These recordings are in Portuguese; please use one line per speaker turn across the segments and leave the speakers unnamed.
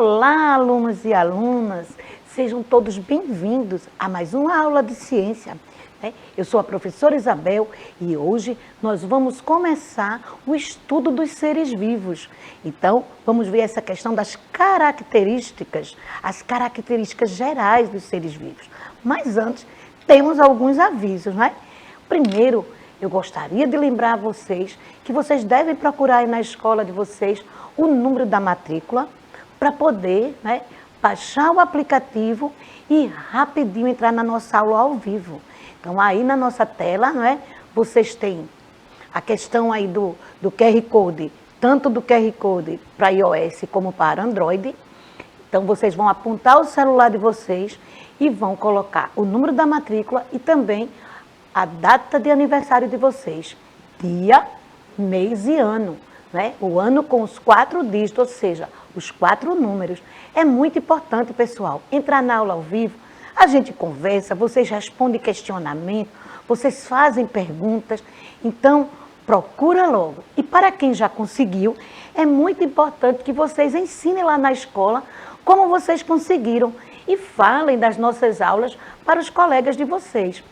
Olá, alunos e alunas, sejam todos bem-vindos a mais uma aula de ciência. Eu sou a professora Isabel e hoje nós vamos começar o estudo dos seres vivos. Então, vamos ver essa questão das características, as características gerais dos seres vivos. Mas antes, temos alguns avisos, não é? Primeiro, eu gostaria de lembrar a vocês que vocês devem procurar aí na escola de vocês o número da matrícula para poder, baixar o aplicativo e rapidinho entrar na nossa aula ao vivo. Então, aí na nossa tela, vocês têm a questão aí do QR Code, tanto do QR Code para iOS como para Android. Então, vocês vão apontar o celular de vocês e vão colocar o número da matrícula e também a data de aniversário de vocês, dia, mês e ano, O ano com os 4 dígitos, ou seja, os 4 números. É muito importante, pessoal, entrar na aula ao vivo, a gente conversa, vocês respondem questionamento, vocês fazem perguntas, então procura logo. E para quem já conseguiu, é muito importante que vocês ensinem lá na escola como vocês conseguiram e falem das nossas aulas para os colegas de vocês,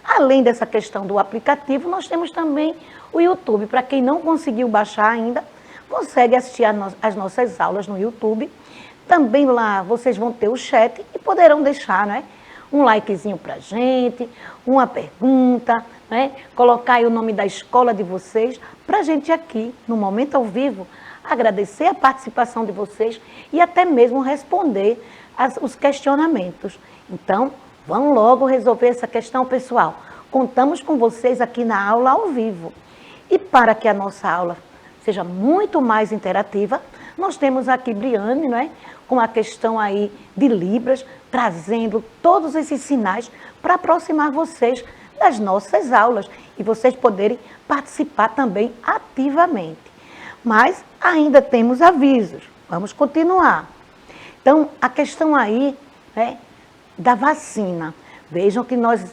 Além dessa questão do aplicativo, nós temos também o YouTube. Para quem não conseguiu baixar ainda, consegue assistir as nossas aulas no YouTube. Também lá vocês vão ter o chat e poderão deixar um likezinho para a gente, uma pergunta, colocar aí o nome da escola de vocês, para a gente aqui, no Momento ao Vivo, agradecer a participação de vocês e até mesmo responder os questionamentos. Então, vamos logo resolver essa questão, pessoal. Contamos com vocês aqui na aula ao vivo. E para que a nossa aula seja muito mais interativa, nós temos aqui Briane, com a questão aí de Libras, trazendo todos esses sinais para aproximar vocês das nossas aulas e vocês poderem participar também ativamente. Mas ainda temos avisos. Vamos continuar. Então, a questão aí, da vacina. Vejam que nós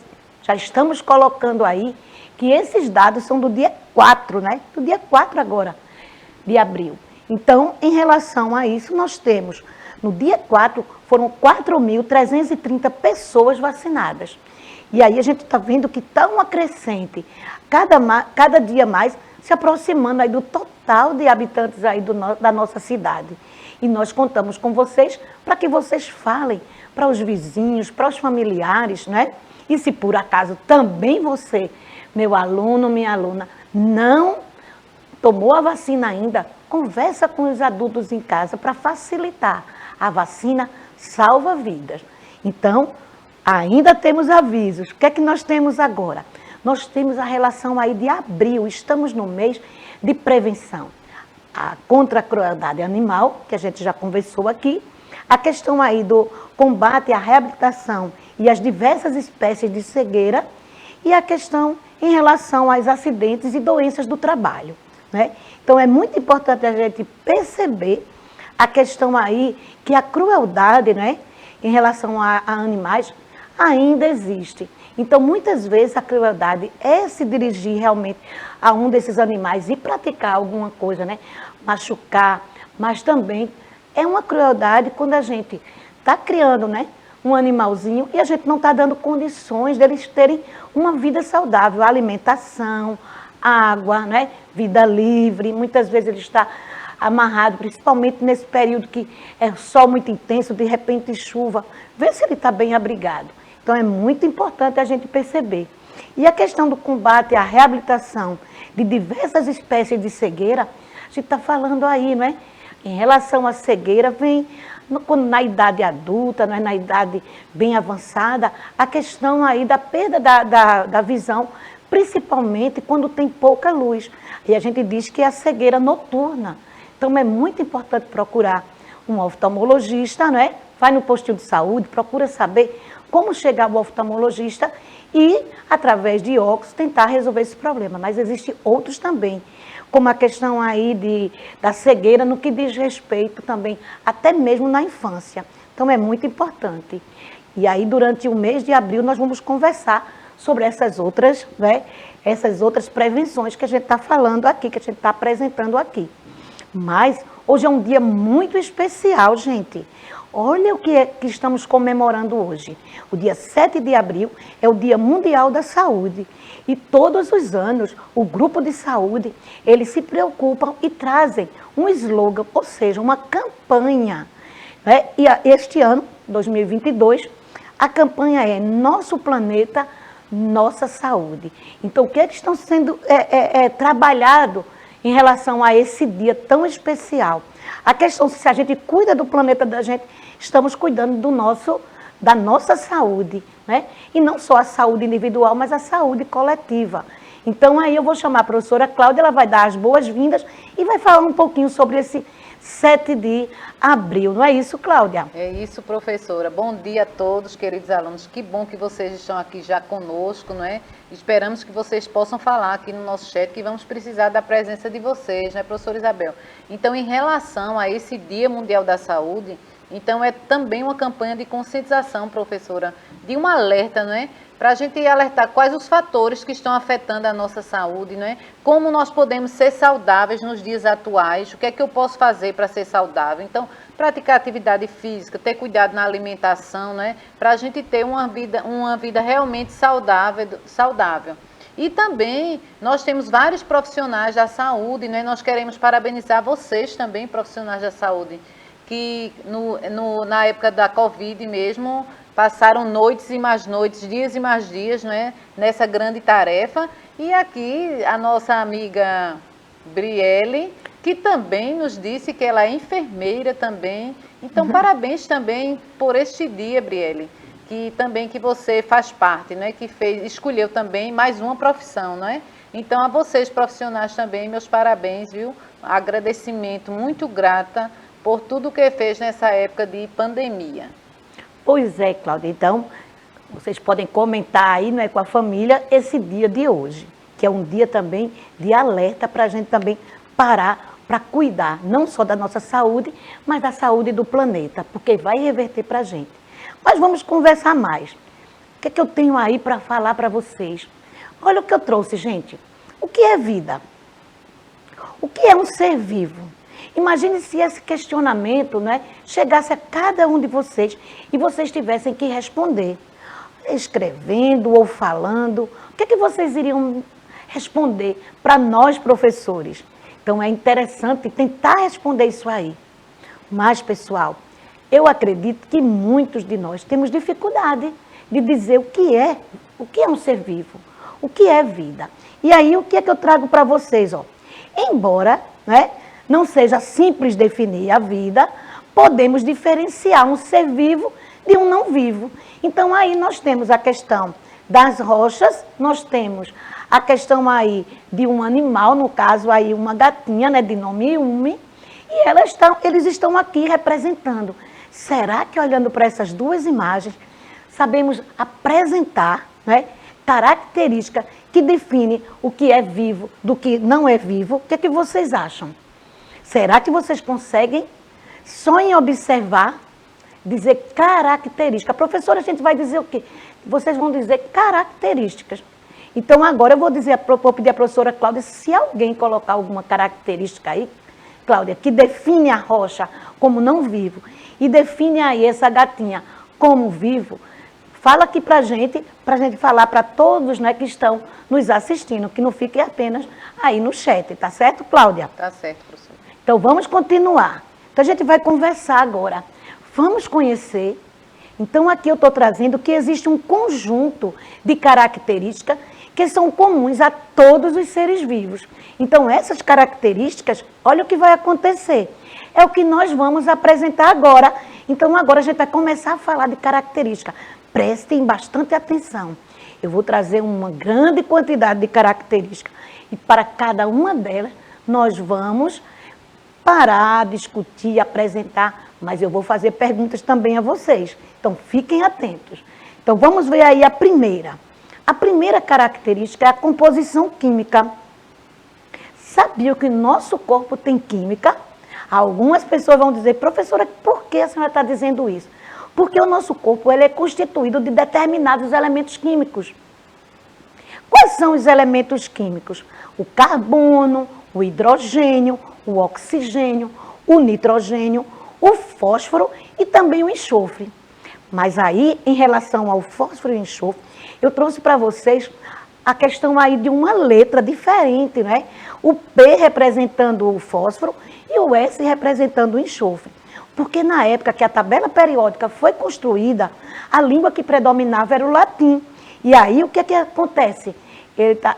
já estamos colocando aí que esses dados são do dia 4, Do dia 4 agora, de abril. Então, em relação a isso, nós temos, no dia 4, foram 4.330 pessoas vacinadas. E aí a gente está vendo que está uma crescente, cada dia mais se aproximando aí do total de habitantes aí da nossa cidade. E nós contamos com vocês para que vocês falem para os vizinhos, para os familiares, E se por acaso também você, meu aluno, minha aluna, não tomou a vacina ainda, conversa com os adultos em casa para facilitar. A vacina salva vidas. Então, ainda temos avisos. O que é que nós temos agora? Nós temos a relação aí de abril, estamos no mês de prevenção contra a crueldade animal, que a gente já conversou aqui, a questão aí do combate à reabilitação e às diversas espécies de cegueira e a questão em relação aos acidentes e doenças do trabalho, Então, é muito importante a gente perceber a questão aí que a crueldade, em relação a animais, ainda existe. Então, muitas vezes a crueldade é se dirigir realmente a um desses animais e praticar alguma coisa, machucar, mas também é uma crueldade quando a gente está criando, um animalzinho e a gente não está dando condições deles terem uma vida saudável, alimentação, água, vida livre. Muitas vezes ele está amarrado, principalmente nesse período que é sol muito intenso, de repente chuva. Vê se ele está bem abrigado. Então, é muito importante a gente perceber. E a questão do combate à reabilitação de diversas espécies de cegueira, a gente está falando aí, Em relação à cegueira, vem na idade adulta, na idade bem avançada, a questão aí da perda da visão, principalmente quando tem pouca luz. E a gente diz que é a cegueira noturna. Então, é muito importante procurar um oftalmologista, Vai no postinho de saúde, procura saber como chegar ao oftalmologista e, através de óculos, tentar resolver esse problema. Mas existem outros também, como a questão aí da cegueira no que diz respeito também, até mesmo na infância. Então, é muito importante. E aí, durante o mês de abril, nós vamos conversar sobre essas outras prevenções que a gente está falando aqui, que a gente está apresentando aqui. Mas Hoje é um dia muito especial, gente. Olha o que estamos comemorando hoje. O dia 7 de abril é o Dia Mundial da Saúde. E todos os anos, o grupo de saúde, eles se preocupam e trazem um slogan, ou seja, uma campanha. Né? E este ano, 2022, a campanha é Nosso Planeta, Nossa Saúde. Então, o que eles estão sendo trabalhado em relação a esse dia tão especial? A questão se a gente cuida do planeta da gente, estamos cuidando da nossa saúde, né? E não só a saúde individual, mas a saúde coletiva. Então, aí eu vou chamar a professora Cláudia, ela vai dar as boas-vindas e vai falar um pouquinho sobre esse 7 de abril. Não é isso, Cláudia?
É isso, professora. Bom dia a todos, queridos alunos. Que bom que vocês estão aqui já conosco, não é? Esperamos que vocês possam falar aqui no nosso chat, que vamos precisar da presença de vocês, né, professora Isabel? Então, em relação a esse Dia Mundial da Saúde, então é também uma campanha de conscientização, professora, de um alerta, não é? Para a gente alertar quais os fatores que estão afetando a nossa saúde, não é? Como nós podemos ser saudáveis nos dias atuais, o que é que eu posso fazer para ser saudável? Então, praticar atividade física, ter cuidado na alimentação, não é? Para a gente ter uma vida realmente saudável. E também nós temos vários profissionais da saúde, não é? Nós queremos parabenizar vocês também, profissionais da saúde, que na época da Covid mesmo, passaram noites e mais noites, dias e mais dias, não é? Nessa grande tarefa. E aqui a nossa amiga Brielle, que também nos disse que ela é enfermeira também. Então, parabéns também por este dia, Brielle, que você faz parte, não é? Que escolheu também mais uma profissão, não é? Então, a vocês profissionais também, meus parabéns, viu? Agradecimento, muito grata por tudo que fez nessa época de pandemia.
Pois é, Cláudia. Então, vocês podem comentar aí, não é, com a família, esse dia de hoje, que é um dia também de alerta para a gente também parar para cuidar, não só da nossa saúde, mas da saúde do planeta, porque vai reverter para a gente. Mas vamos conversar mais. O que é que eu tenho aí para falar para vocês? Olha o que eu trouxe, gente. O que é vida? O que é um ser vivo? Imagine se esse questionamento, né, chegasse a cada um de vocês e vocês tivessem que responder, escrevendo ou falando. O que é que vocês iriam responder para nós, professores? Então, é interessante tentar responder isso aí. Mas, pessoal, eu acredito que muitos de nós temos dificuldade de dizer o que é um ser vivo, o que é vida. E aí, o que é que eu trago para vocês? Ó? Embora, né, não seja simples definir a vida, podemos diferenciar um ser vivo de um não vivo. Então, aí nós temos a questão das rochas, nós temos a questão aí de um animal, no caso aí uma gatinha, né, de nome Yumi, e eles estão aqui representando. Será que olhando para essas duas imagens, sabemos apresentar, né, característica que define o que é vivo do que não é vivo? O que é que vocês acham? Será que vocês conseguem, só em observar, dizer características? Professora, a gente vai dizer o quê? Vocês vão dizer características. Então, agora eu vou pedir à professora Cláudia, se alguém colocar alguma característica aí, Cláudia, que define a rocha como não vivo e define aí essa gatinha como vivo, fala aqui pra gente falar para todos, né, que estão nos assistindo, que não fiquem apenas aí no chat, tá certo, Cláudia?
Tá certo, professora.
Então, vamos continuar. Então, a gente vai conversar agora. Vamos conhecer. Então, aqui eu estou trazendo que existe um conjunto de características que são comuns a todos os seres vivos. Então, essas características, olha o que vai acontecer. É o que nós vamos apresentar agora. Então, agora a gente vai começar a falar de características. Prestem bastante atenção. Eu vou trazer uma grande quantidade de características. E para cada uma delas, nós vamos parar, discutir, apresentar, mas eu vou fazer perguntas também a vocês. Então, fiquem atentos. Então, vamos ver aí a primeira. A primeira característica é a composição química. Sabia que o nosso corpo tem química? Algumas pessoas vão dizer, professora, por que a senhora está dizendo isso? Porque o nosso corpo ele é constituído de determinados elementos químicos. Quais são os elementos químicos? O carbono, o hidrogênio, o oxigênio, o nitrogênio, o fósforo e também o enxofre. Mas aí, em relação ao fósforo e enxofre, eu trouxe para vocês a questão aí de uma letra diferente, né? O P representando o fósforo e o S representando o enxofre. Porque na época que a tabela periódica foi construída, a língua que predominava era o latim. E aí, o que é que acontece?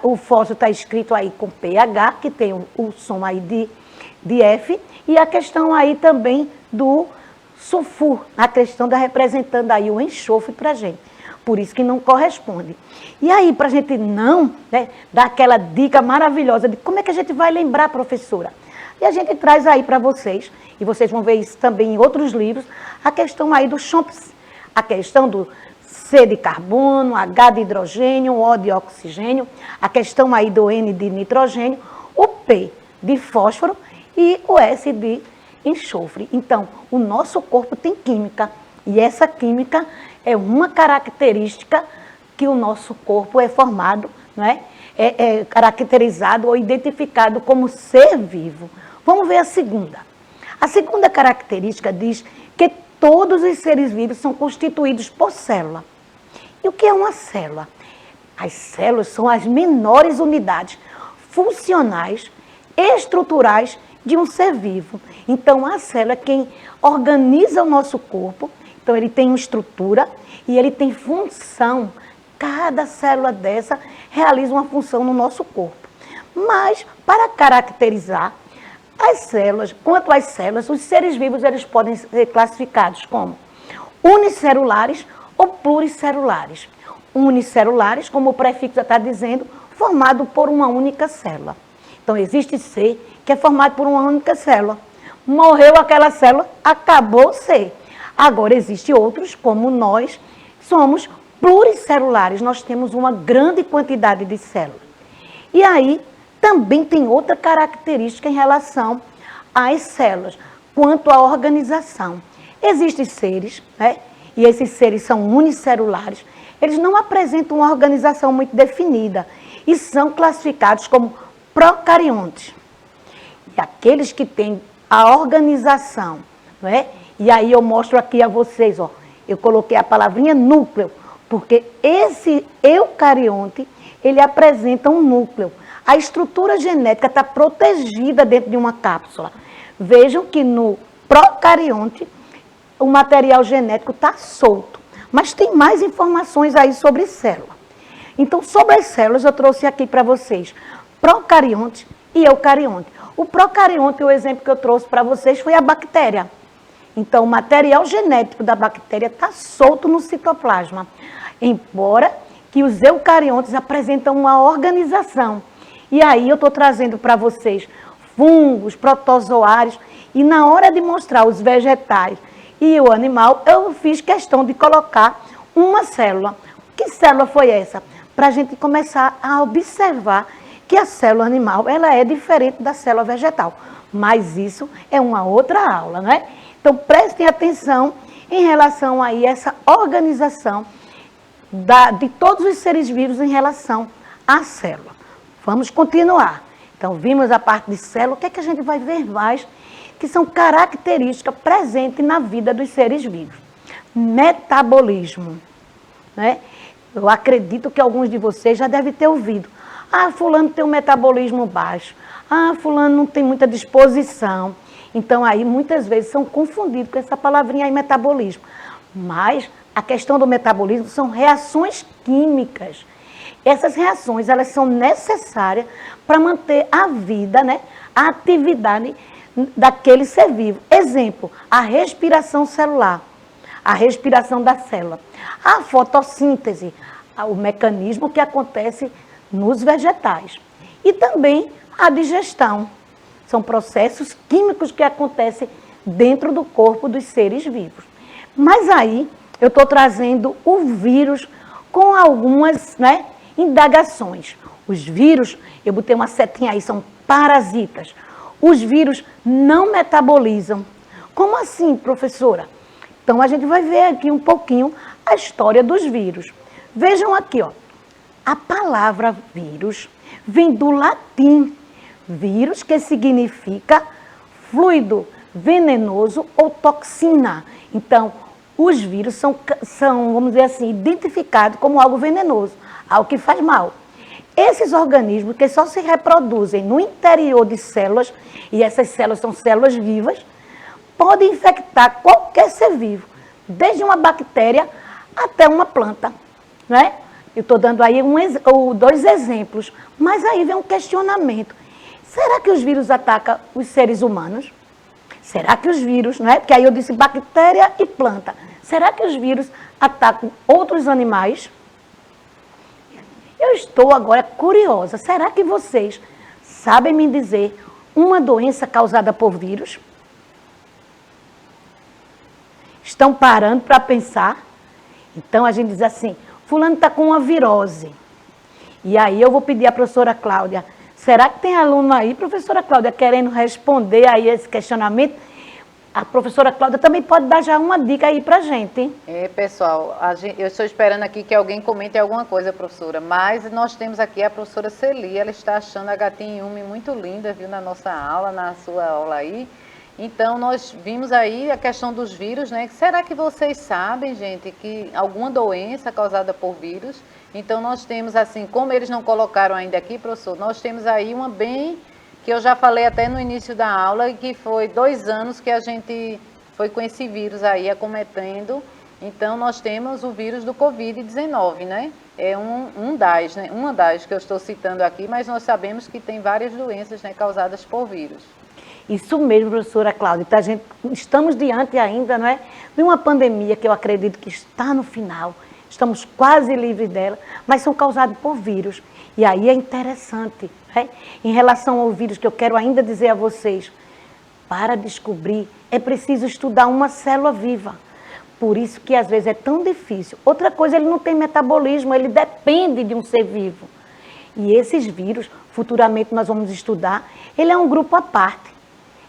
O fósforo está escrito aí com PH, que tem o som aí de F, e a questão aí também do sulfur, a questão da representando aí o enxofre para a gente. Por isso que não corresponde. E aí, para a gente não, né, dar aquela dica maravilhosa de como é que a gente vai lembrar, professora? E a gente traz aí para vocês, e vocês vão ver isso também em outros livros, a questão aí do Chomsky, a questão do C de carbono, H de hidrogênio, O de oxigênio, a questão aí do N de nitrogênio, o P de fósforo e o S de enxofre. Então, o nosso corpo tem química, e essa química é uma característica que o nosso corpo é formado, não é? É caracterizado ou identificado como ser vivo. Vamos ver a segunda. A segunda característica diz que todos os seres vivos são constituídos por célula. E o que é uma célula? As células são as menores unidades funcionais, estruturais de um ser vivo. Então, a célula é quem organiza o nosso corpo. Então, ele tem uma estrutura e ele tem função. Cada célula dessa realiza uma função no nosso corpo. Mas, para caracterizar as células, quanto às células, os seres vivos eles podem ser classificados como unicelulares ou pluricelulares. Unicelulares, como o prefixo já está dizendo, formado por uma única célula. Então, existe C, que é formado por uma única célula. Morreu aquela célula, acabou o C. Agora, existem outros, como nós, somos pluricelulares. Nós temos uma grande quantidade de células. E aí, também tem outra característica em relação às células, quanto à organização. Existem seres, né? E esses seres são unicelulares. Eles não apresentam uma organização muito definida e são classificados como procariontes. E aqueles que têm a organização, não é? E aí eu mostro aqui a vocês, ó, eu coloquei a palavrinha núcleo, porque esse eucarionte, ele apresenta um núcleo. A estrutura genética está protegida dentro de uma cápsula. Vejam que no procarionte, o material genético está solto. Mas tem mais informações aí sobre célula. Então, sobre as células, eu trouxe aqui para vocês procarionte e eucarionte. O procarionte, o exemplo que eu trouxe para vocês foi a bactéria. Então, o material genético da bactéria está solto no citoplasma. Embora que os eucariontes apresentam uma organização. E aí eu estou trazendo para vocês fungos, protozoários. E na hora de mostrar os vegetais e o animal, eu fiz questão de colocar uma célula. Que célula foi essa? Para a gente começar a observar que a célula animal ela é diferente da célula vegetal. Mas isso é uma outra aula, né? Então, prestem atenção em relação aí a essa organização de todos os seres vivos em relação à célula. Vamos continuar. Então, vimos a parte de célula. O que é que a gente vai ver mais? Que são características presentes na vida dos seres vivos. Metabolismo, né? Eu acredito que alguns de vocês já devem ter ouvido. Ah, fulano tem um metabolismo baixo. Ah, fulano não tem muita disposição. Então, aí, muitas vezes, são confundidos com essa palavrinha aí, metabolismo. Mas a questão do metabolismo são reações químicas. Essas reações, elas são necessárias para manter a vida, né? A atividade daquele ser vivo. Exemplo, a respiração celular, a respiração da célula. A fotossíntese, o mecanismo que acontece nos vegetais. E também a digestão. São processos químicos que acontecem dentro do corpo dos seres vivos. Mas aí eu estou trazendo o vírus com algumas, né, indagações. Os vírus, eu botei uma setinha aí, são parasitas. Os vírus não metabolizam. Como assim, professora? Então, a gente vai ver aqui um pouquinho a história dos vírus. Vejam aqui, ó. A palavra vírus vem do latim. Vírus, que significa fluido, venenoso ou toxina. Então, os vírus são, vamos dizer assim, identificados como algo venenoso, algo que faz mal. Esses organismos que só se reproduzem no interior de células, e essas células são células vivas, podem infectar qualquer ser vivo, desde uma bactéria até uma planta, né? Eu estou dando aí dois exemplos, mas aí vem um questionamento. Será que os vírus atacam os seres humanos? Será que os vírus, né? Porque aí eu disse bactéria e planta. Será que os vírus atacam outros animais? Eu estou agora curiosa. Será que vocês sabem me dizer uma doença causada por vírus? Estão parando para pensar? Então a gente diz assim, fulano está com uma virose. E aí eu vou pedir à professora Cláudia, será que tem aluno aí, professora Cláudia, querendo responder aí esse questionamento? A professora Cláudia também pode dar já uma dica aí para a gente, hein?
Pessoal, eu estou esperando aqui que alguém comente alguma coisa, professora, mas nós temos aqui a professora Celi, ela está achando a gatinha Yumi muito linda, viu, na nossa aula, na sua aula aí. Então, nós vimos aí a questão dos vírus, né? Será que vocês sabem, gente, que alguma doença causada por vírus? Então, nós temos assim, como eles não colocaram ainda aqui, professor, nós temos aí uma bem... que eu já falei até no início da aula, e que foi 2 anos que a gente foi com esse vírus aí acometendo. Então, nós temos o vírus do Covid-19, né? É um das, né? Uma das que eu estou citando aqui, mas nós sabemos que tem várias doenças, né, causadas por vírus.
Isso mesmo, professora Cláudia. Então, estamos diante ainda, não é, de uma pandemia que eu acredito que está no final. Estamos quase livres dela, mas são causados por vírus. E aí é interessante, né? Em relação ao vírus, que eu quero ainda dizer a vocês, para descobrir é preciso estudar uma célula viva. Por isso que às vezes é tão difícil. Outra coisa, ele não tem metabolismo, ele depende de um ser vivo. E esses vírus, futuramente nós vamos estudar, ele é um grupo à parte.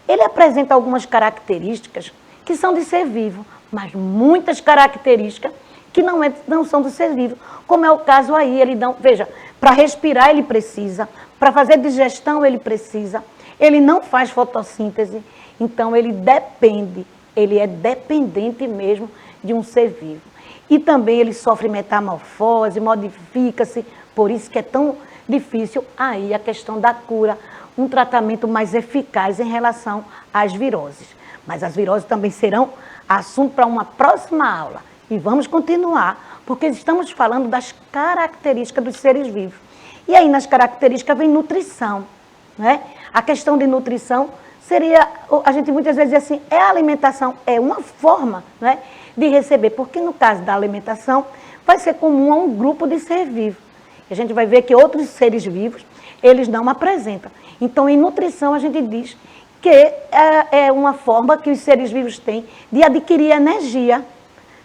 Ele apresenta algumas características que são de ser vivo, mas muitas características que não são do ser vivo, como é o caso aí, ele não, veja, para respirar ele precisa, para fazer digestão ele precisa, ele não faz fotossíntese, então ele é dependente mesmo de um ser vivo. E também ele sofre metamorfose, modifica-se, por isso que é tão difícil aí a questão da cura, um tratamento mais eficaz em relação às viroses. Mas as viroses também serão assunto para uma próxima aula. E vamos continuar, porque estamos falando das características dos seres vivos. E aí nas características vem nutrição, né? A questão de nutrição seria, a gente muitas vezes diz assim, a alimentação é uma forma, né, de receber, porque no caso da alimentação vai ser comum a um grupo de ser vivo. A gente vai ver que outros seres vivos, eles não apresentam. Então, em nutrição, a gente diz que é uma forma que os seres vivos têm de adquirir energia.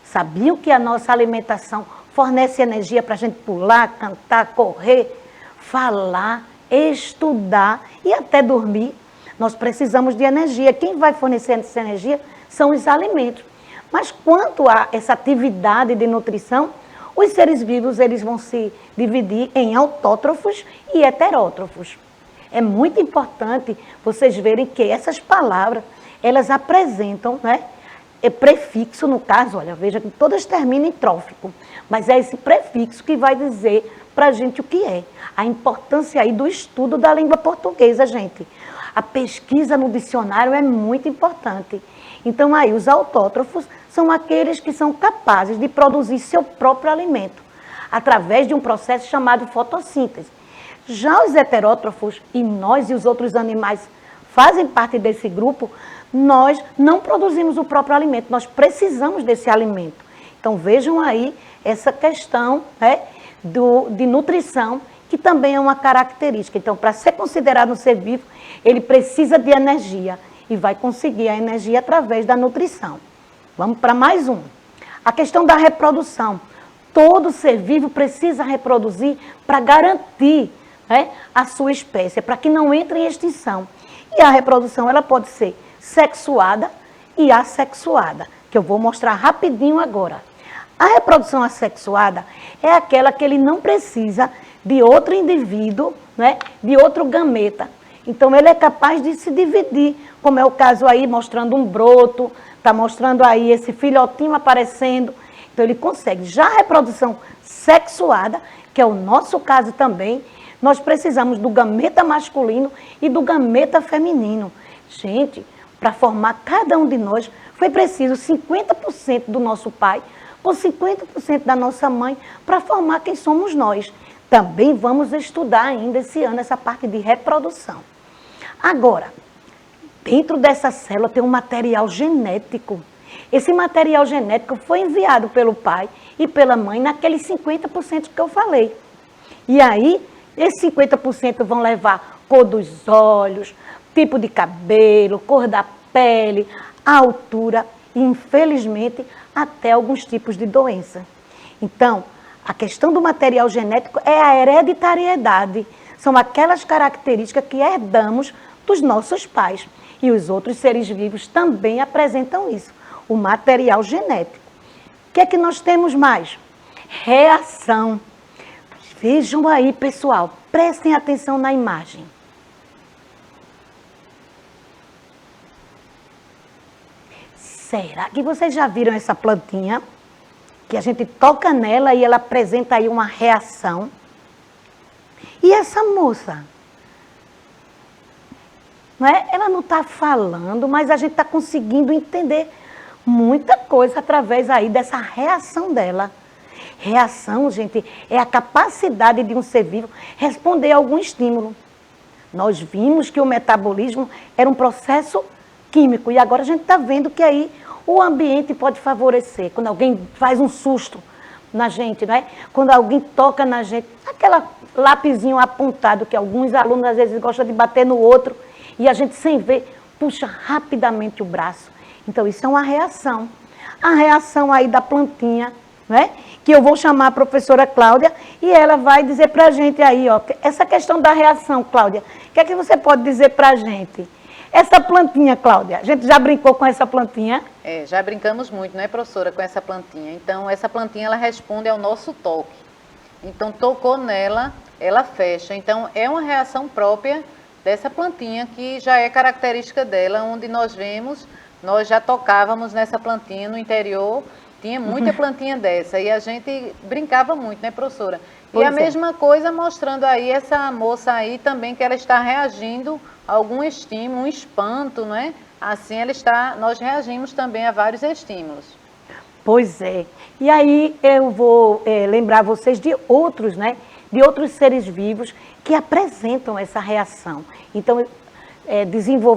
Sabiam que a nossa alimentação fornece energia para a gente pular, cantar, correr, falar, estudar e até dormir? Nós precisamos de energia. Quem vai fornecer essa energia são os alimentos. Mas quanto a essa atividade de nutrição, os seres vivos eles vão se dividir em autótrofos e heterótrofos. É muito importante vocês verem que essas palavras, elas apresentam, né, prefixo, no caso, olha, veja que todas terminam em trófico, mas é esse prefixo que vai dizer para a gente o que é. A importância aí do estudo da língua portuguesa, gente. A pesquisa no dicionário é muito importante. Então, aí, os autótrofos são aqueles que são capazes de produzir seu próprio alimento, através de um processo chamado fotossíntese. Já os heterótrofos, e nós e os outros animais fazem parte desse grupo, nós não produzimos o próprio alimento, nós precisamos desse alimento. Então, vejam aí essa questão, né, de nutrição, que também é uma característica. Então, para ser considerado um ser vivo, ele precisa de energia e vai conseguir a energia através da nutrição. Vamos para mais um. A questão da reprodução. Todo ser vivo precisa reproduzir para garantir, né, a sua espécie, para que não entre em extinção. E a reprodução ela pode ser sexuada e assexuada, que eu vou mostrar rapidinho agora. A reprodução assexuada é aquela que ele não precisa de outro indivíduo, né, de outro gameta. Então, ele é capaz de se dividir, como é o caso aí, mostrando um broto, está mostrando aí esse filhotinho aparecendo. Então, ele consegue. Já a reprodução sexuada, que é o nosso caso também, nós precisamos do gameta masculino e do gameta feminino. Gente, para formar cada um de nós, foi preciso 50% do nosso pai por 50% da nossa mãe para formar quem somos nós. Também vamos estudar ainda esse ano essa parte de reprodução. Agora, dentro dessa célula tem um material genético. Esse material genético foi enviado pelo pai e pela mãe naqueles 50% que eu falei. E aí, esses 50% vão levar cor dos olhos, tipo de cabelo, cor da pele, altura e, infelizmente, até alguns tipos de doença. Então, a questão do material genético é a hereditariedade. São aquelas características que herdamos dos nossos pais. E os outros seres vivos também apresentam isso, o material genético. O que é que nós temos mais? Reação. Vejam aí, pessoal, prestem atenção na imagem. Será que vocês já viram essa plantinha? Que a gente toca nela e ela apresenta aí uma reação. E essa moça? Não é? Ela não está falando, mas a gente está conseguindo entender muita coisa através aí dessa reação dela. Reação, gente, é a capacidade de um ser vivo responder a algum estímulo. Nós vimos que o metabolismo era um processo químico e agora a gente está vendo que aí o ambiente pode favorecer. Quando alguém faz um susto na gente, não é? Quando alguém toca na gente, aquele lapisinho apontado que alguns alunos às vezes gostam de bater no outro e a gente sem ver puxa rapidamente o braço. Então isso é uma reação. A reação aí da plantinha, né? Que eu vou chamar a professora Cláudia e ela vai dizer para a gente aí, ó, essa questão da reação, Cláudia, o que é que você pode dizer para a gente? Essa plantinha, Cláudia, a gente já brincou com essa plantinha?
Já brincamos muito, né, professora, com essa plantinha. Então, essa plantinha, ela responde ao nosso toque. Então, tocou nela, ela fecha. Então, é uma reação própria dessa plantinha, que já é característica dela, onde nós vemos, nós já tocávamos nessa plantinha no interior, tinha muita plantinha dessa, e a gente brincava muito, né, professora? E a mesma coisa mostrando aí essa moça aí também, que ela está reagindo a algum estímulo, um espanto, não é? Assim nós reagimos também a vários estímulos.
Pois é. E aí eu vou lembrar vocês de outros, né? De outros seres vivos que apresentam essa reação. Então,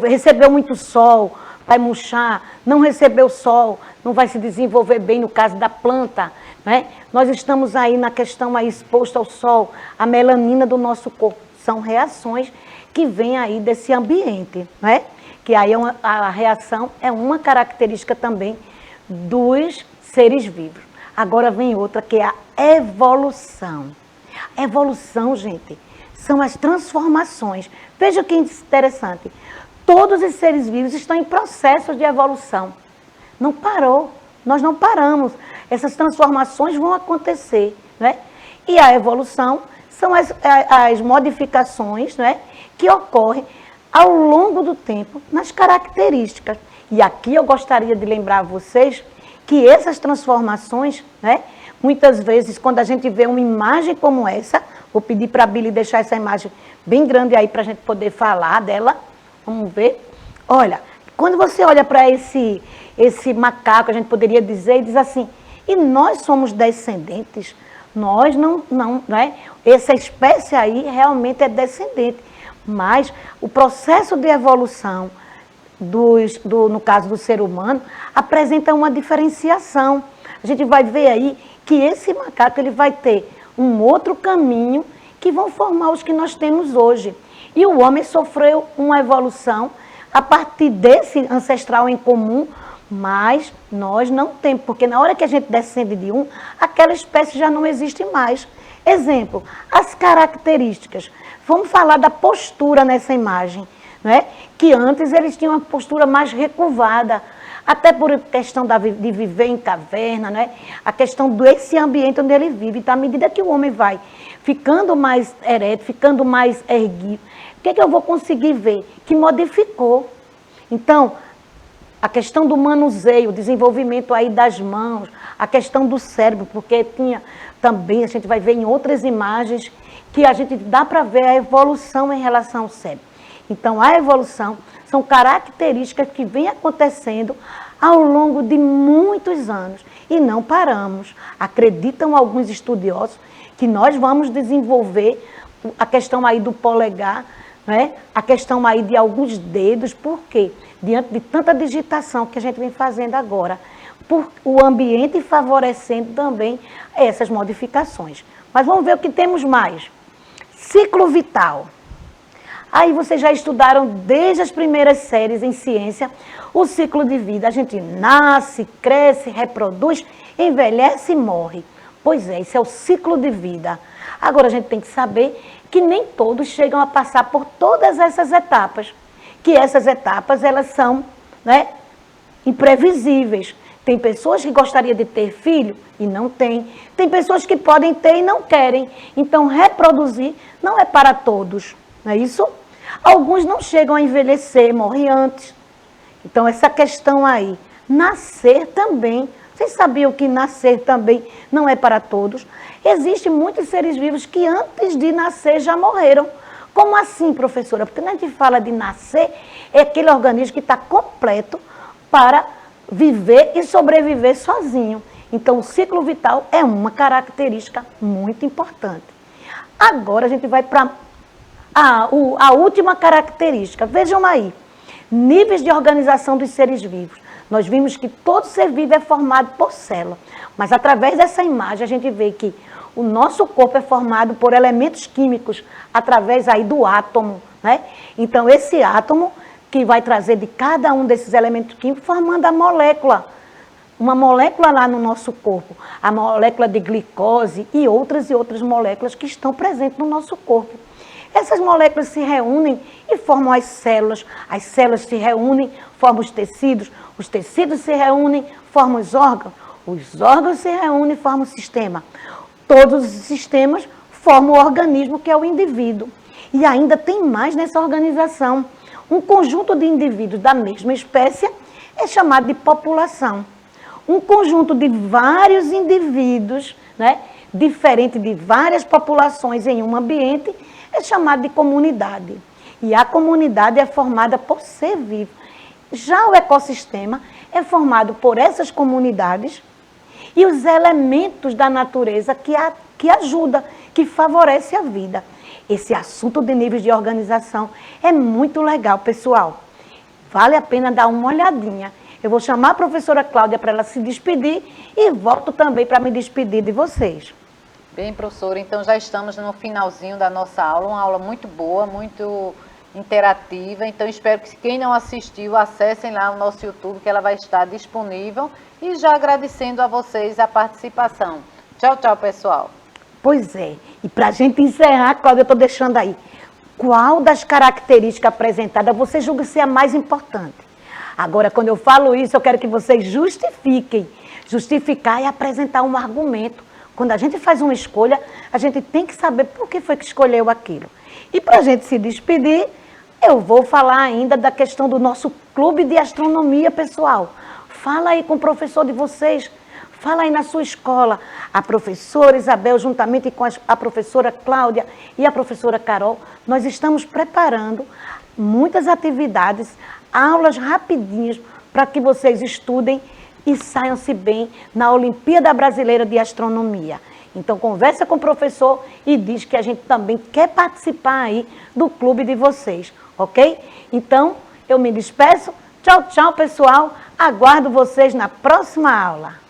recebeu muito sol, vai murchar, não recebeu sol, não vai se desenvolver bem no caso da planta, né? Nós estamos aí na questão aí exposto ao sol, a melanina do nosso corpo. São reações que vêm aí desse ambiente, né? Que aí a reação é uma característica também dos seres vivos. Agora vem outra, que é a evolução. A evolução, gente, são as transformações. Veja que interessante. Todos os seres vivos estão em processo de evolução. Não parou, nós não paramos. Essas transformações vão acontecer, né? E a evolução são as modificações, né, que ocorrem ao longo do tempo nas características. E aqui eu gostaria de lembrar a vocês que essas transformações, né, muitas vezes quando a gente vê uma imagem como essa, vou pedir para a Billy deixar essa imagem bem grande aí para a gente poder falar dela. Vamos ver. Olha, quando você olha para esse macaco, a gente poderia dizer, e diz assim, e nós somos descendentes, nós não é? Essa espécie aí realmente é descendente, mas o processo de evolução, no caso do ser humano, apresenta uma diferenciação. A gente vai ver aí que esse macaco ele vai ter um outro caminho que vão formar os que nós temos hoje. E o homem sofreu uma evolução a partir desse ancestral em comum, mas nós não temos, porque na hora que a gente descende de um, aquela espécie já não existe mais. Exemplo, as características. Vamos falar da postura nessa imagem, né? Que antes eles tinham uma postura mais recurvada. até por questão de viver em caverna, né? A questão desse ambiente onde ele vive. Então, à medida que o homem vai ficando mais ereto, ficando mais erguido, o que é que eu vou conseguir ver? Que modificou. Então, a questão do manuseio, o desenvolvimento aí das mãos, a questão do cérebro, porque tinha também, a gente vai ver em outras imagens, que a gente dá para ver a evolução em relação ao cérebro. Então, a evolução são características que vêm acontecendo ao longo de muitos anos e não paramos. Acreditam alguns estudiosos que nós vamos desenvolver a questão aí do polegar, né? A questão aí de alguns dedos, por quê? Diante de tanta digitação que a gente vem fazendo agora, por o ambiente favorecendo também essas modificações. Mas vamos ver o que temos mais. Ciclo vital. Aí vocês já estudaram desde as primeiras séries em ciência o ciclo de vida. A gente nasce, cresce, reproduz, envelhece e morre. Pois é, esse é o ciclo de vida. Agora a gente tem que saber que nem todos chegam a passar por todas essas etapas. Que essas etapas, elas são, né, imprevisíveis. Tem pessoas que gostariam de ter filho e não têm. Tem pessoas que podem ter e não querem. Então, reproduzir não é para todos, não é isso? Alguns não chegam a envelhecer, morrem antes. Então, essa questão aí. Nascer também. Vocês sabiam que nascer também não é para todos? Existem muitos seres vivos que antes de nascer já morreram. Como assim, professora? Porque quando a gente fala de nascer, é aquele organismo que está completo para viver e sobreviver sozinho. Então, o ciclo vital é uma característica muito importante. Agora, a gente vai para a última característica. Vejam aí, níveis de organização dos seres vivos. Nós vimos que todo ser vivo é formado por célula, mas através dessa imagem a gente vê que o nosso corpo é formado por elementos químicos através aí do átomo, né? Então, esse átomo que vai trazer de cada um desses elementos químicos formando a molécula. Uma molécula lá no nosso corpo, a molécula de glicose e outras moléculas que estão presentes no nosso corpo. Essas moléculas se reúnem e formam as células se reúnem, formam os tecidos se reúnem, formam os órgãos se reúnem e formam o sistema. Todos os sistemas formam o organismo que é o indivíduo. E ainda tem mais nessa organização. Um conjunto de indivíduos da mesma espécie é chamado de população. Um conjunto de vários indivíduos, né, diferente de várias populações em um ambiente, é chamado de comunidade. E a comunidade é formada por ser vivo. Já o ecossistema é formado por essas comunidades e os elementos da natureza que ajudam, que favorecem a vida. Esse assunto de níveis de organização é muito legal, pessoal. Vale a pena dar uma olhadinha. Eu vou chamar a professora Cláudia para ela se despedir e volto também para me despedir de vocês.
Bem, professora, então já estamos no finalzinho da nossa aula, uma aula muito boa, muito interativa. Então espero que quem não assistiu, acessem lá o nosso YouTube, que ela vai estar disponível. E já agradecendo a vocês a participação. Tchau, tchau, pessoal.
Pois é, e para a gente encerrar, Cláudia, eu estou deixando aí. Qual das características apresentadas você julga ser a mais importante? Agora, quando eu falo isso, eu quero que vocês justifiquem. Justificar e apresentar um argumento. Quando a gente faz uma escolha, a gente tem que saber por que foi que escolheu aquilo. E para a gente se despedir, eu vou falar ainda da questão do nosso clube de astronomia, pessoal. Fala aí com o professor de vocês. Fala aí na sua escola. A professora Isabel, juntamente com a professora Cláudia e a professora Carol, nós estamos preparando muitas atividades, aulas rapidinhas, para que vocês estudem e saiam-se bem na Olimpíada Brasileira de Astronomia. Então, conversa com o professor e diz que a gente também quer participar aí do clube de vocês, ok? Então, eu me despeço. Tchau, tchau, pessoal. Aguardo vocês na próxima aula.